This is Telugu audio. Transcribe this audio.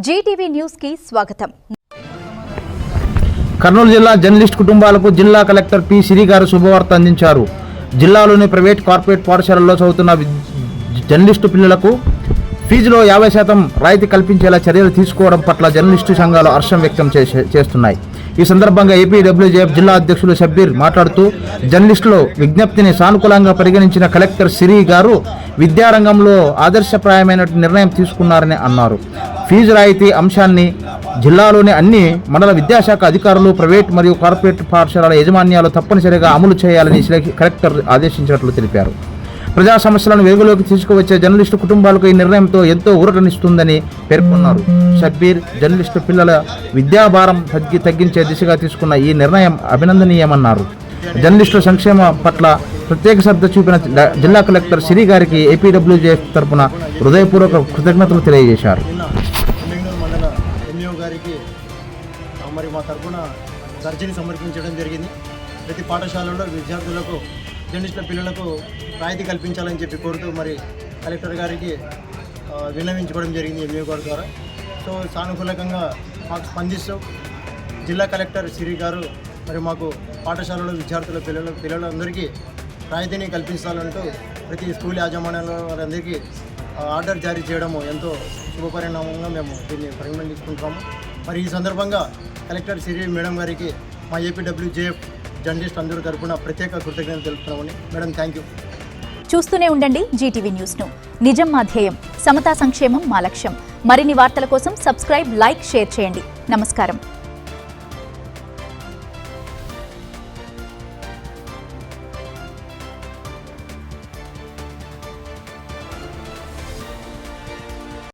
జీటీవీ న్యూస్ కి స్వాగతం. కర్నూలు జిల్లా జర్నలిస్ట్ కుటుంబాలకు జిల్లా కలెక్టర్ పి సిరి గారు శుభవార్త అందించారు. జిల్లాలోని ప్రైవేట్ కార్పొరేట్ పాఠశాలల్లో చదువుతున్న జర్నలిస్టు పిల్లలకు ఫీజులో 50% రాయితీ కల్పించేలా చర్యలు తీసుకోవడం పట్ల జర్నలిస్టు సంఘాలు హర్షం వ్యక్తం చేస్తున్నాయి. ఈ సందర్భంగా ఏపీడబ్ల్యూజేఎఫ్ జిల్లా అధ్యక్షులు షబ్బీర్ మాట్లాడుతూ జర్నలిస్టుల విజ్ఞప్తిని సానుకూలంగా పరిగణించిన కలెక్టర్ సిరి గారు విద్యారంగంలో ఆదర్శప్రాయమైన నిర్ణయం తీసుకున్నారని అన్నారు. ఫీజు రాయితీ అంశాన్ని జిల్లాలోని అన్ని మండల విద్యాశాఖ అధికారులు, ప్రైవేట్ మరియు కార్పొరేట్ పాఠశాలల యాజమాన్యాలు తప్పనిసరిగా అమలు చేయాలని కలెక్టర్ ఆదేశించినట్లు తెలిపారు. ప్రజా సమస్యలను వెలుగులోకి తీసుకువచ్చే జర్నలిస్టు కుటుంబాలకు ఈ నిర్ణయంతో ఎంతో ఊరటనిస్తుందని పేర్కొన్నారు. షబ్బీర్ జర్నలిస్టు పిల్లల విద్యాభారం తగ్గించే దిశగా తీసుకున్న ఈ నిర్ణయం అభినందనీయమన్నారు. జర్నలిస్టుల సంక్షేమ పట్ల ప్రత్యేక శ్రద్ధ చూపిన జిల్లా కలెక్టర్ సిరి గారికి ఏపీడబ్ల్యూజేఎఫ్ తరఫున హృదయపూర్వక కృతజ్ఞతలు తెలియజేశారు. మరి మా తరఫున అర్జీని సమర్పించడం జరిగింది. ప్రతి పాఠశాలలో విద్యార్థులకు జర్నలిస్టుల పిల్లలకు రాయితీ కల్పించాలని చెప్పి కోరుతూ మరి కలెక్టర్ గారికి విన్నవించుకోవడం జరిగింది ఎంఈఓ గారి ద్వారా. సో సానుకూలంగా మాకు స్పందిస్తూ జిల్లా కలెక్టర్ సిరి గారు మరి మాకు పాఠశాలలో విద్యార్థుల పిల్లలందరికీ రాయితీని కల్పించాలంటూ ప్రతి స్కూల్ యాజమాన్యాల వారందరికీ ఆర్డర్ జారీ చేయడము ఎంతో శుభపరిణామంగా మేము దీన్ని పరిగణించుకుంటున్నాము. మరి ఈ సందర్భంగా కలెక్టర్ సిరి మేడం గారికి మా ఏపీడబ్ల్యూజేఎఫ్ జర్నలిస్ట్ అందరూ తరపున ప్రత్యేక కృతజ్ఞతలు తెలుపుతున్నామని. Madam, thank you. చూస్తూనే ఉండండి జీటీవీ న్యూస్ను. నిజం మా ధ్యేయం, సమతా సంక్షేమం మా లక్ష్యం. మరిన్ని వార్తల కోసం సబ్స్క్రైబ్, లైక్, షేర్ చేయండి. నమస్కారం.